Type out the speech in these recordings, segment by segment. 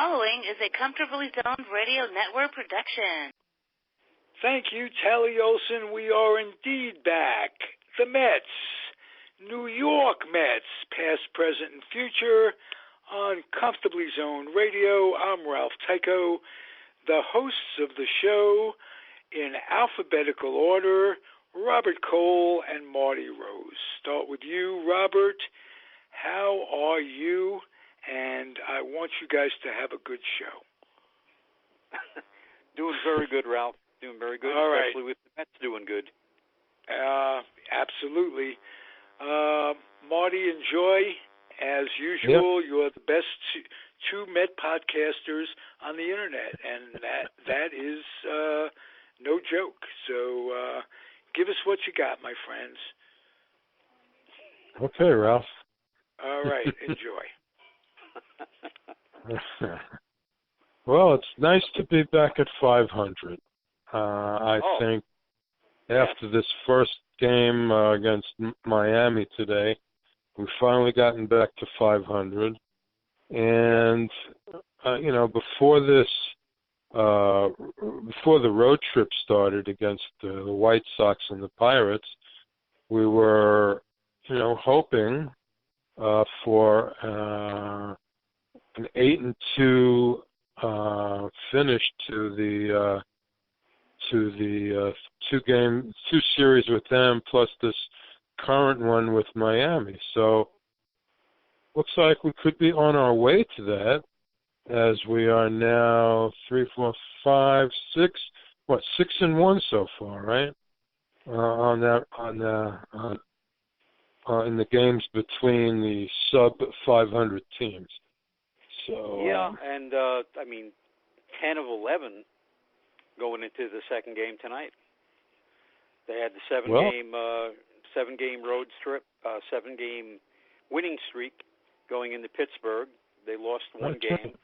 following is a Comfortably Zoned Radio Network production. Thank you, Tally Olson. We are indeed back. The Mets, New York Mets, past, present, and future, on Comfortably Zoned Radio. I'm Ralph Tycho. The hosts of the show, in alphabetical order, Robert Cole and Marty Rose. Start with you, Robert. How are you? And I want you guys to have a good show. Doing very good, Ralph. Doing very good, all especially right. With the Mets doing good. Absolutely. Marty, enjoy. As usual, Yep. You are the best two Met podcasters on the internet, and that is no joke. So give us what you got, my friends. Okay, Ralph. All right, enjoy. Well, it's nice to be back at 500. I think after this first game against Miami today, we've finally gotten back to 500. And, before the road trip started against the White Sox and the Pirates, we were, hoping for an 8-2 finish to the two series with them, plus this current one with Miami. So looks like we could be on our way to that, as we are now 3, 4, 5, 6. 6-1 so far, right? In the games between the sub 500 teams. So yeah, and 10 of 11 going into the second game tonight. They had the seven game road trip, 7-game winning streak going into Pittsburgh. They lost one game.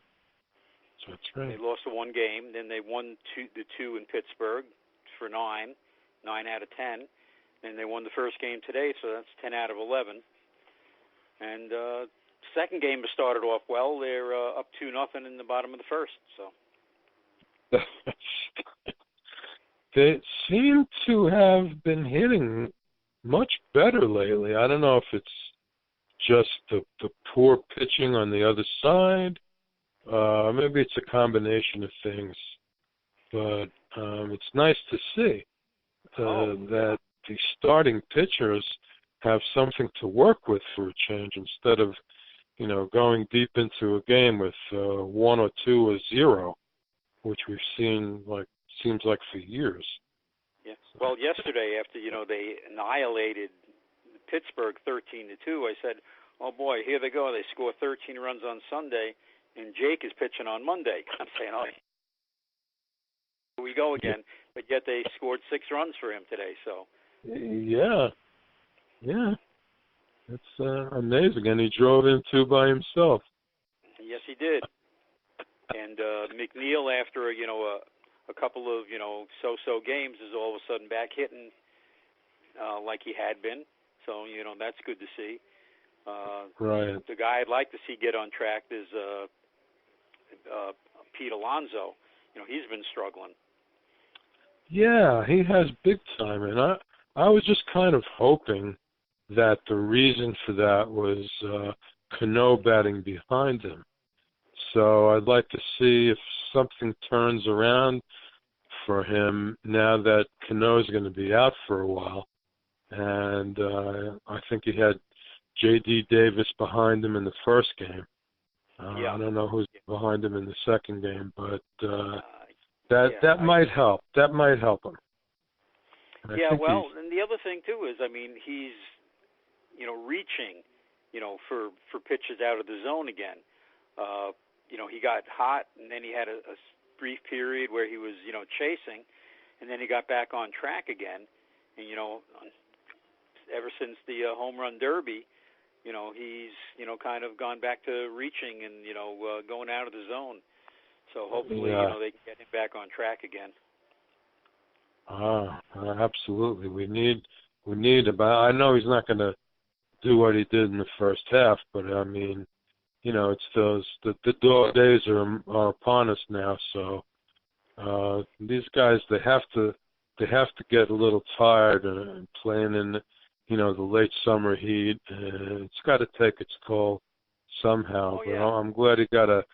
That's right. They lost the one game. Then they won the two in Pittsburgh for 9 out of 10. And they won the first game today, so that's 10 out of 11. And second game has started off well. They're up 2-0 in the bottom of the first. So they seem to have been hitting much better lately. I don't know if it's just the poor pitching on the other side. Maybe it's a combination of things. But it's nice to see that the starting pitchers have something to work with for a change, instead of, going deep into a game with 1 or 2 or 0, which we've seen seems like for years. Yeah. Well, yesterday after they annihilated Pittsburgh 13-2, I said, "Oh boy, here they go. They score 13 runs on Sunday, and Jake is pitching on Monday." I'm saying, "Oh, here we go again." But yet they scored 6 runs for him today. So. Yeah. It's amazing, and he drove in 2 by himself. Yes, he did. And McNeil, after a couple of so-so games, is all of a sudden back hitting like he had been. So that's good to see. Right. The guy I'd like to see get on track is Pete Alonso. He's been struggling. Yeah, he has big time, and I was just kind of hoping that the reason for that was Cano batting behind him. So I'd like to see if something turns around for him now that Cano's going to be out for a while. And I think he had J.D. Davis behind him in the first game. I don't know who's behind him in the second game, but that might help. That might help him. And and the other thing too is, he's reaching, for pitches out of the zone again. He got hot, and then he had a brief period where he was, chasing, and then he got back on track again. And ever since the home run derby, he's kind of gone back to reaching and going out of the zone. So hopefully, they can get him back on track again. Absolutely. We need about. I know he's not going to do what he did in the first half, but it's the dog days are upon us now. So these guys, they have to get a little tired and playing in the late summer heat. And it's got to take its toll somehow. Oh, yeah. But I'm glad he got a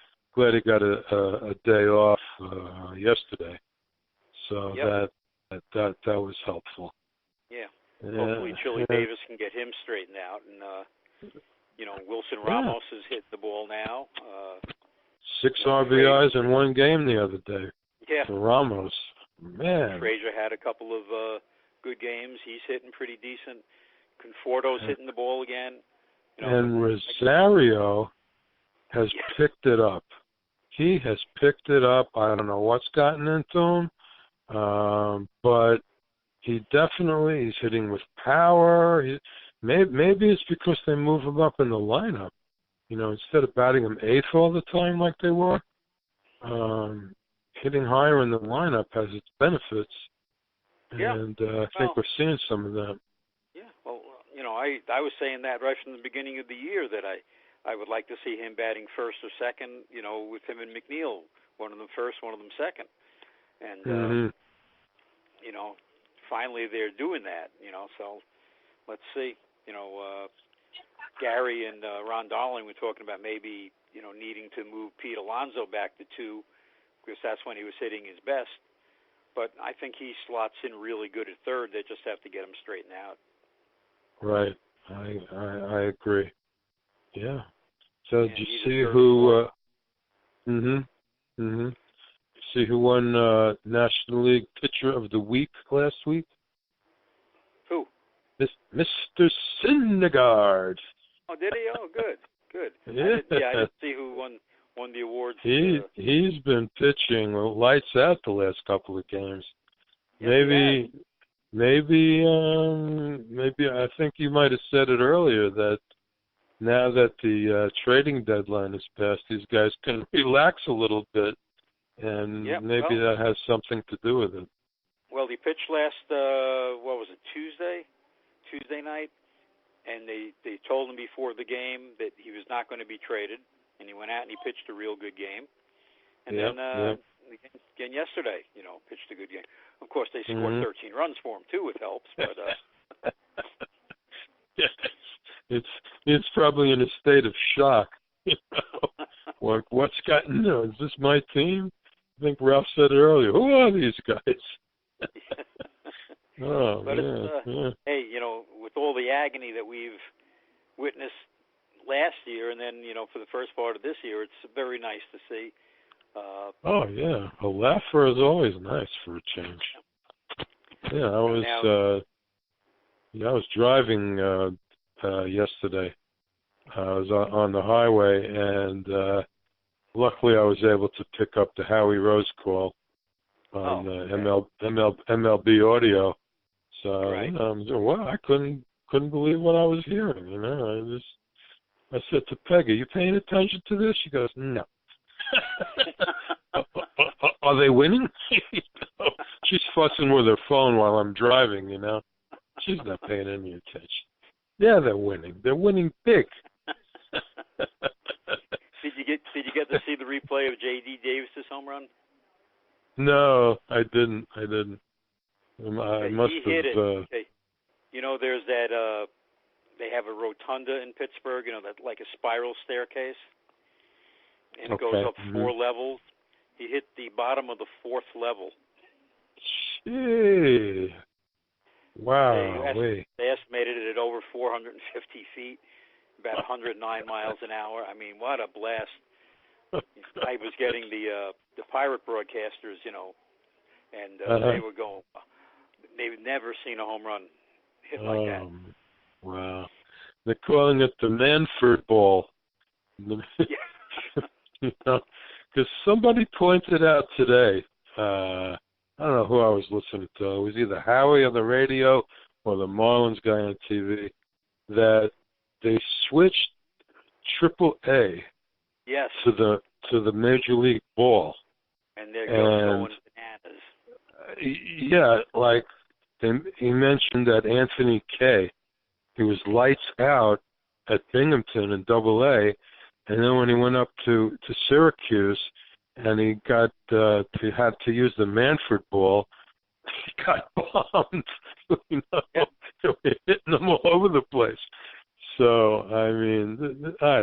day off yesterday. So yep. that was helpful. Yeah. Hopefully Chili Davis can get him straightened out, and Wilson Ramos is hitting the ball now. 6 RBIs in one game the other day. Yeah. For Ramos. Man. Frazier had a couple of good games. He's hitting pretty decent. Conforto's hitting the ball again. And Rosario has picked it up. He has picked it up. I don't know what's gotten into him, but he's hitting with power. Maybe it's because they move him up in the lineup. Instead of batting him 8th all the time like they were, hitting higher in the lineup has its benefits. And I think we're seeing some of that. Yeah, well, I was saying that right from the beginning of the year that I would like to see him batting first or second, with him and McNeil, one of them first, one of them second. And, finally they're doing that, so let's see. Gary and Ron Darling were talking about maybe, needing to move Pete Alonso back to 2 because that's when he was hitting his best. But I think he slots in really good at third. They just have to get him straightened out. Right. I agree. Yeah. So did you see who see who won National League Pitcher of the Week last week? Who? Mr. Syndergaard. Oh, did he? Oh, good. Yeah. I didn't see who won the awards. He's been pitching lights out the last couple of games. Yes, maybe I think you might have said it earlier that now that the trading deadline is passed, these guys can relax a little bit, and maybe that has something to do with it. Well, he pitched last Tuesday night, and they told him before the game that he was not going to be traded, and he went out and he pitched a real good game. And then again yesterday, pitched a good game. Of course, they scored 13 runs for him too, it helps. But it's probably in a state of shock. What's gotten? Is this my team? I think Ralph said it earlier. Who are these guys? Oh, but hey, with all the agony that we've witnessed last year, and then for the first part of this year, it's very nice to see. A laugher is always nice for a change. Yeah, I was driving yesterday. I was on the highway, and luckily I was able to pick up the Howie Rose call on MLB audio. So I couldn't believe what I was hearing. I said to Peggy, "You paying attention to this?" She goes, "No." Are they winning? She's fussing with her phone while I'm driving. She's not paying any attention. Yeah, they're winning. They're winning big. Did you get to see the replay of J.D. Davis's home run? No, I didn't. I must he have. Hit it. There's that. They have a rotunda in Pittsburgh. That like a spiral staircase, and it goes up 4 levels. He hit the bottom of the 4th level. Gee. Wow. They estimated it at over 450 feet, about 109 miles an hour. I mean, what a blast. I was getting the pirate broadcasters, and they were going, they've never seen a home run hit like that. Wow. They're calling it the Manford Ball. Because somebody pointed out today, I don't know who I was listening to. It was either Howie on the radio or the Marlins guy on TV, that they switched AAA to the Major League Ball. And they're going bananas. Yeah, like he mentioned that Anthony Kay, he was lights out at Binghamton in AA, And then when he went up to Syracuse and he had to use the Manfred ball, he got bombed. Hitting them all over the place. So I mean, I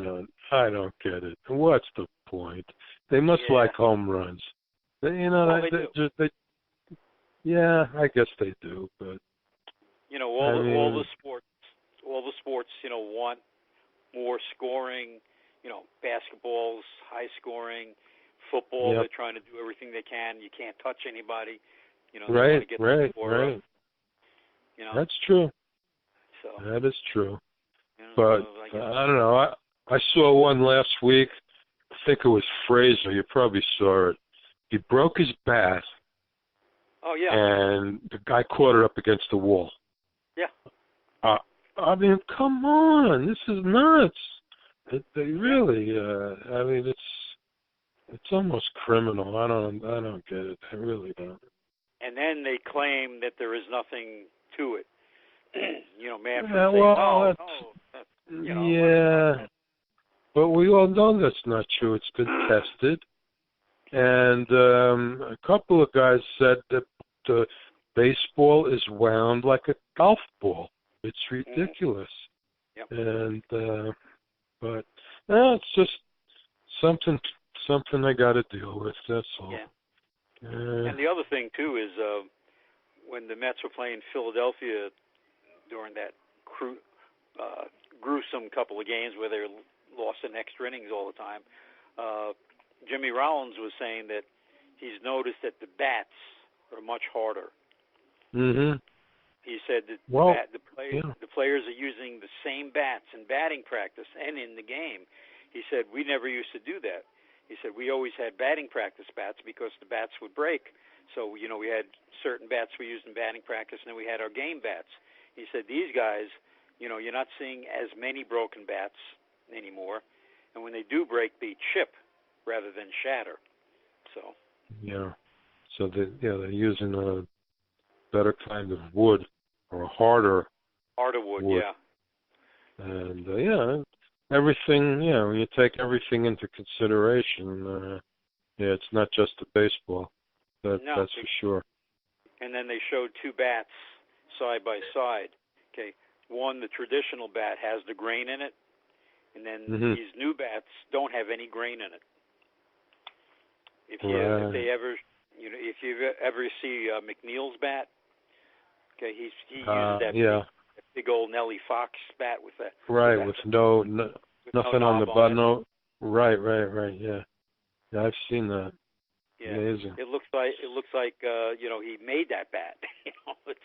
don't get it. What's the point? They must like home runs. Yeah, I guess they do, but all the sports, want more scoring. Basketball's high scoring. Football, they're trying to do everything they can. You can't touch anybody. They want to get the score up. That's true. So that is true. But I don't know. I saw one last week. I think it was Fraser. You probably saw it. He broke his bat. Oh yeah. And the guy caught it up against the wall. Yeah. I mean, come on, this is nuts. They really. I mean, it's almost criminal. I don't get it. I really don't. And then they claim that there is nothing to it. Manfred yeah, but we all know that's not true. It's been tested, and a couple of guys said that the baseball is wound like a golf ball. It's ridiculous. Yep. And but it's just something I got to deal with. That's all. Yeah. And the other thing too is when the Mets were playing Philadelphia during that gruesome couple of games where they lost in extra innings all the time, Jimmy Rollins was saying that he's noticed that the bats are much harder. Mm-hmm. He said that the players are using the same bats in batting practice and in the game. He said, we never used to do that. He said, we always had batting practice bats because the bats would break. So, we had certain bats we used in batting practice, and then we had our game bats. He said, these guys, you're not seeing as many broken bats anymore. And when they do break, they chip rather than shatter. So. Yeah. So they're using a better kind of wood or a harder wood. Yeah. And everything. When you take everything into consideration, it's not just the baseball. That's for sure. And then they showed two bats side by side. Okay, one, the traditional bat has the grain in it, and then these new bats don't have any grain in it. If you ever see McNeil's bat, okay, he uses that big old Nellie Fox bat with that. Right, with nothing on the butt. No, right. Yeah, I've seen that. Yeah, amazing. It looks like he made that bat. It's.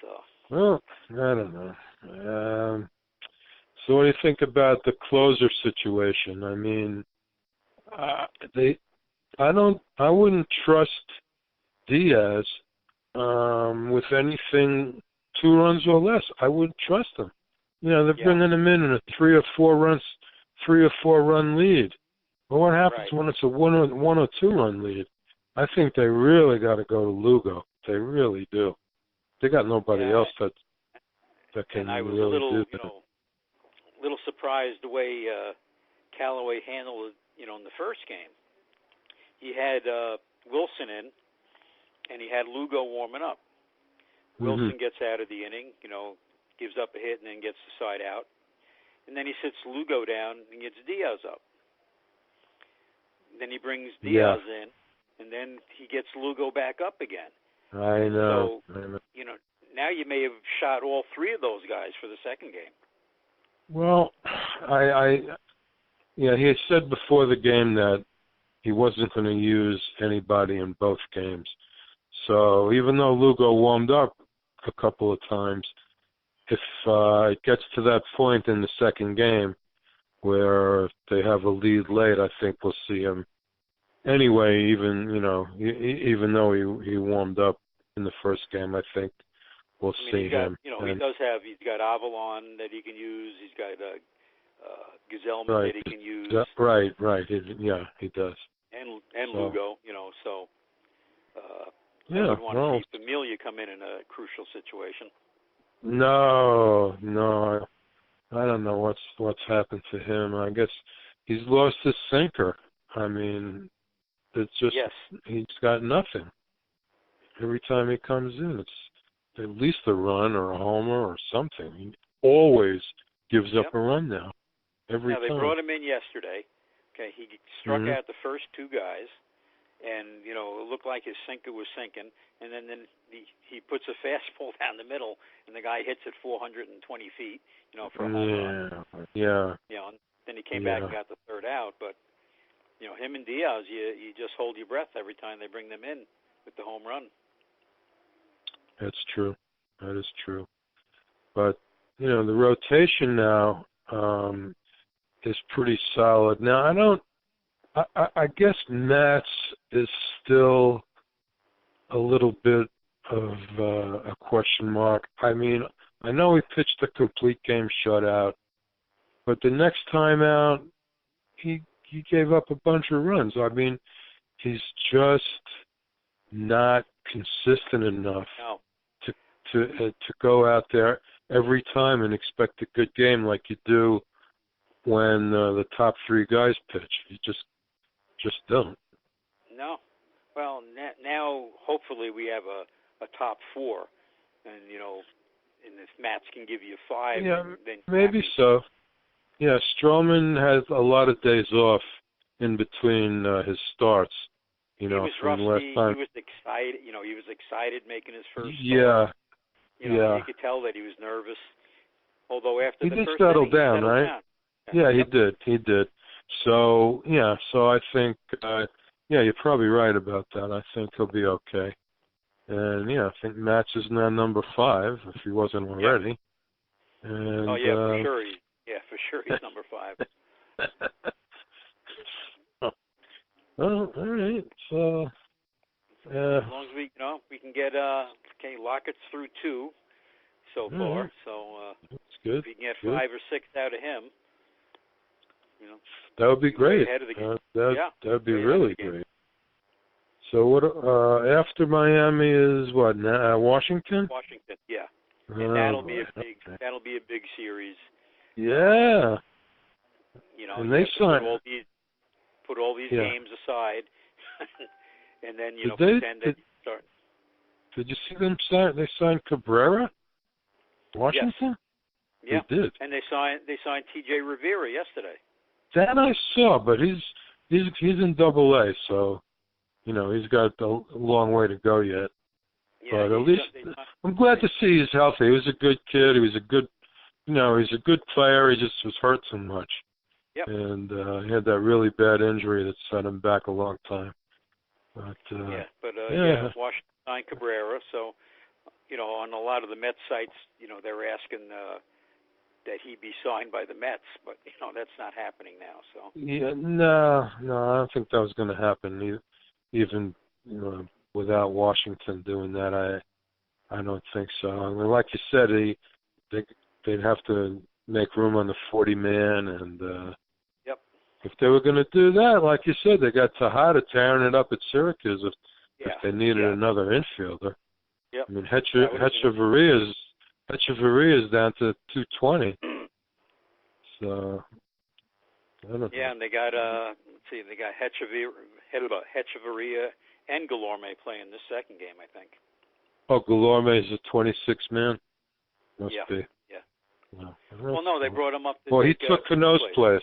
So. Well, I don't know. So what do you think about the closer situation? I mean, I wouldn't trust Diaz with anything 2 runs or less. I wouldn't trust him. They're bringing him in a 3 or 4 run lead. Well, what happens when it's a 1 or 2 run lead? I think they really got to go to Lugo. They really do. They got nobody else that can really do that. A little surprised the way Callaway handled it, in the first game. He had Wilson in, and he had Lugo warming up. Wilson gets out of the inning, gives up a hit and then gets the side out. And then he sits Lugo down and gets Diaz up. Then he brings Diaz in, and then he gets Lugo back up again. I know. So, now you may have shot all 3 of those guys for the second game. Well, he had said before the game that he wasn't going to use anybody in both games. So even though Lugo warmed up a couple of times, if it gets to that point in the second game where they have a lead late, I think we'll see him. Anyway, even though he warmed up in the first game, I think we'll see him. He's got Avalon that he can use. He's got Gazelman that he can use. Right. He does. And Lugo, so. I would want to see Familia come in a crucial situation. No. I don't know what's happened to him. I guess he's lost his sinker. I mean, it's just he's got nothing. Every time he comes in, it's at least a run or a homer or something. He always gives up a run now. Every time. They brought him in yesterday. Okay, he struck out the first two guys, and it looked like his sinker was sinking. And then he puts a fastball down the middle, and the guy hits it 420 feet. For a home run. Yeah. And then he came back and got the third out. But him and Diaz, you just hold your breath every time they bring them in with the home run. That's true. That is true. But the rotation now is pretty solid. Now I guess Nats is still a little bit of a question mark. I mean, I know he pitched a complete game shutout, but the next time out, he gave up a bunch of runs. I mean, he's just not consistent enough to go out there every time and expect a good game like you do when the top three guys pitch. You just don't. No. Well, now hopefully we have a top four, and and if Mats can give you five, then maybe so. Yeah, Stroman has a lot of days off in between his starts. He was from rusty. last time. He was excited. He was excited making his first start. You could tell that he was nervous. Although after the first settle inning, he settled right? down. Yeah, he did. So I think you're probably right about that. I think he'll be okay. And I think Mats is now number 5 if he wasn't already. And, for sure. For sure he's number 5. Well, all right. So as long as we can get Lockett's through 2 so far. So that's good. If we can get 5 or 6 out of him, that would be great. That would be really great. So what after Miami is what now? Washington? Washington, yeah. And that'll be a big series. Yeah. And they signed put all these games aside, and then pretend that you start. Did you see them sign? They signed Cabrera. Washington. Yes. They did. And they signed T.J. Rivera yesterday. That I saw, but he's in Double-A, so he's got a long way to go yet. Yeah, but at least I'm glad to see he's healthy. He was a good kid. He was a good, he's a good player. He just was hurt so much. Yep. And he had that really bad injury that set him back a long time. But Washington signed Cabrera, so on a lot of the Mets sites, they're asking that he be signed by the Mets, but that's not happening now. So no, I don't think that was going to happen. Even without Washington doing that, I don't think so. I mean, like you said, they'd have to make room on the 40-man, and if they were going to do that, like you said, they got Tejada tearing it up at Syracuse if they needed another infielder. Yep. I mean, Hechavarria is down to 220. So I don't know. Yeah, and they got they got Hechavarria and Guillorme playing this second game, I think. Oh, Guillorme is a 26-man? Must be. Yeah. No. Well, no, they brought him up to he took Cano's place.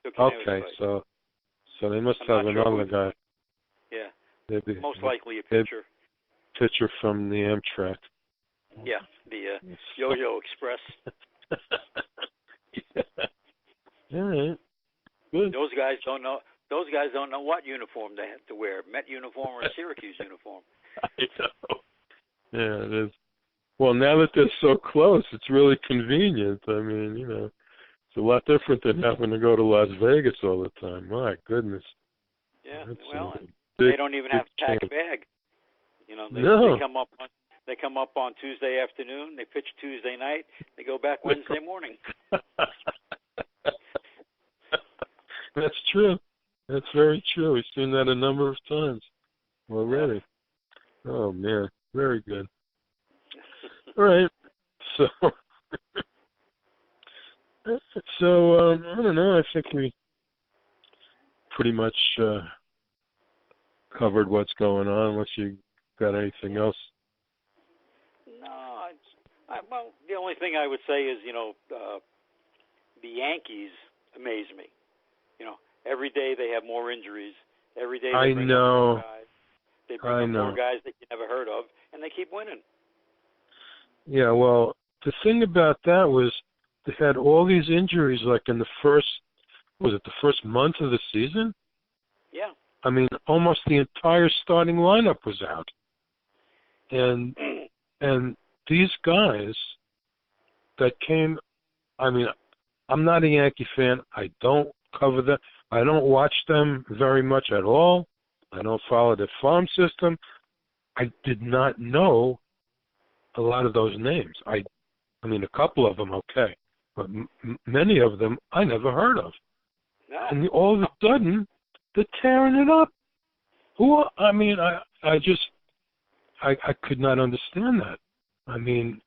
Okay, place. so they must have another guy. Yeah. Maybe, most likely a pitcher. Pitcher from the Amtrak. Yeah, the Yo-Yo Express. All right. Good. Those guys don't know what uniform they have to wear, Met uniform or a Syracuse uniform. I know. Yeah, it is. Well, now that they're so close, it's really convenient. I mean, it's a lot different than having to go to Las Vegas all the time. My goodness. Yeah, That's they don't even have to pack a bag. They come up on Tuesday afternoon. They pitch Tuesday night. They go back Wednesday morning. That's true. That's very true. We've seen that a number of times already. Oh, man. Very good. All right. So, So, I don't know. I think we pretty much covered what's going on, unless you got anything else. No, well, the only thing I would say is, the Yankees amaze me. Every day they have more injuries. Every day they bring up more guys. They bring up more guys that you never heard of, and they keep winning. Yeah, well, the thing about that was they had all these injuries, like in the first month of the season? Yeah. I mean, almost the entire starting lineup was out. And these guys that came, I mean, I'm not a Yankee fan. I don't cover them. I don't watch them very much at all. I don't follow the farm system. I did not know a lot of those names. I mean, a couple of them, okay. But many of them I never heard of. No. And all of a sudden, they're tearing it up. I mean, I could not understand that. I mean,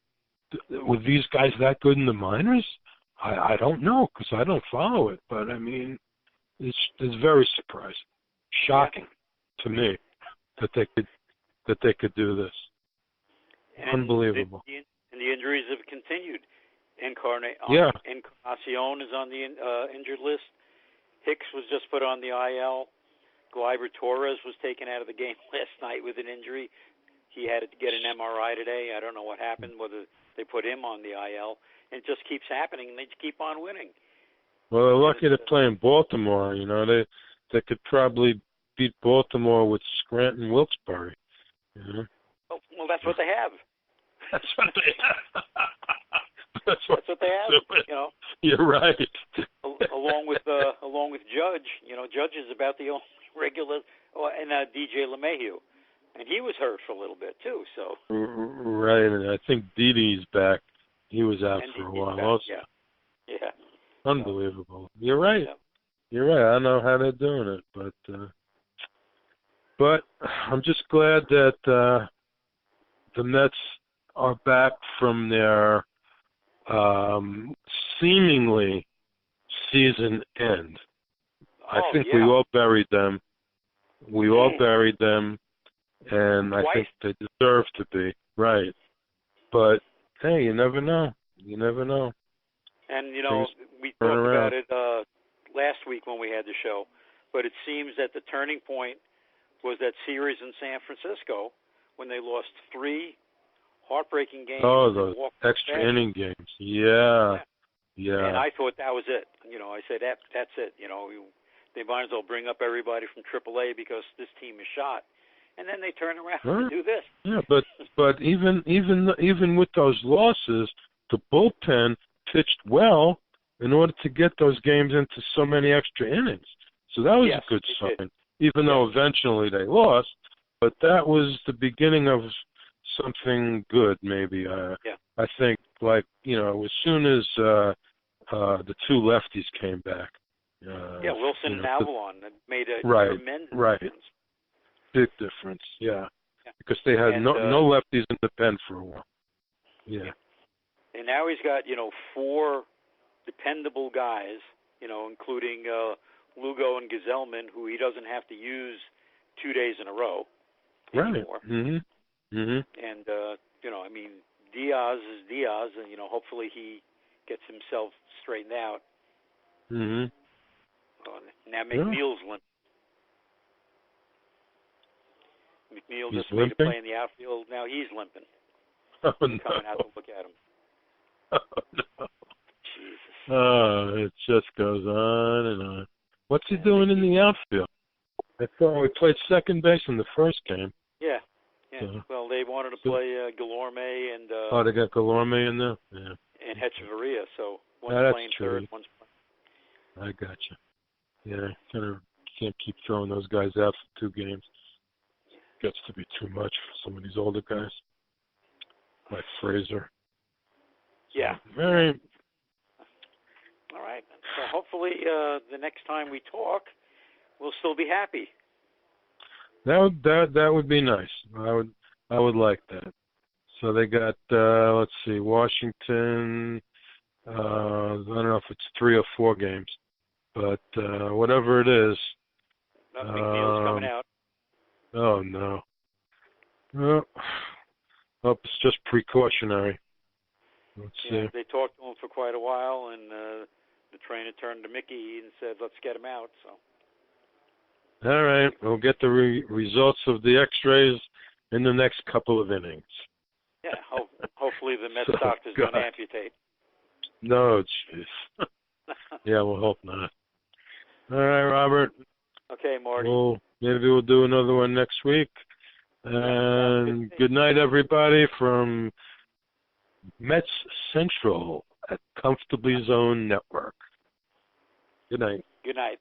were these guys that good in the minors? I don't know, because I don't follow it. But, I mean, it's very surprising, shocking to me that they could do this. And unbelievable. And the injuries have continued. Encarnacion is on the injured list. Hicks was just put on the IL. Gleyber Torres was taken out of the game last night with an injury. He had to get an MRI today. I don't know what happened, whether they put him on the IL. And it just keeps happening, and they just keep on winning. Well, they're lucky to play in Baltimore. They could probably beat Baltimore with Scranton Wilkes-Barre. Well, that's what they have. That's what they have. That's what they have. You're right. Along with Judge, Judge is about the only regular, and DJ LeMahieu, and he was hurt for a little bit too. So right, and I think Didi's back. He was out for a while also. Yeah. Unbelievable. You're right. Yeah. You're right. I don't know how they're doing it, but I'm just glad that the Mets are back from their seemingly season end. I think we all buried them. And I think they deserve to be. Right. But, hey, you never know. And, we talked about it last week when we had the show, but it seems that the turning point was that series in San Francisco when they lost 3 heartbreaking games. Oh, those extra inning games. Yeah. And I thought that was it. I said, that's it. They might as well bring up everybody from AAA because this team is shot. And then they turn around and do this. Yeah, but even with those losses, the bullpen pitched well in order to get those games into so many extra innings. So that was a good sign, even though eventually they lost. But that was the beginning of something good, maybe. I think, as soon as the 2 lefties came back. Wilson and Avalon made a tremendous difference. Big difference, because they had no lefties in the pen for a while. Yeah. And now he's got, 4 dependable guys, including Lugo and Gazelman, who he doesn't have to use 2 days in a row anymore. Right. Mm-hmm. And, Diaz is Diaz, and, hopefully he gets himself straightened out. Mm-hmm. Now McNeil's limping. McNeil just made a play in the outfield. Now he's limping. Oh, no. Coming out to look at him. Oh, no. Jesus. Oh, it just goes on and on. What's he doing in the outfield? I thought we played second base in the first game. Yeah. Well, they wanted to play Guillorme and... they got Guillorme in there? Yeah. And Hechavarria, so one's playing third, one's playing... I gotcha. Yeah, can't keep throwing those guys out for 2 games. Gets to be too much for some of these older guys, like Fraser. Yeah. Very. All right. So hopefully the next time we talk, we'll still be happy. That would be nice. I would like that. So they got let's see, Washington, I don't know if it's 3 or 4 games, but whatever it is. Big deal's coming out. Oh, no. Well, hope it's just precautionary. Let's see. They talked to him for quite a while, and the trainer turned to Mickey and said, let's get him out. So. All right. We'll get the results of the x-rays in the next couple of innings. Yeah, hopefully the Mets doctors don't amputate. No, jeez. Yeah, we'll hope not. All right, Robert. Okay, Marty. Well, maybe we'll do another one next week. And good night, everybody, from Mets Central at Comfortably Zone Network. Good night. Good night.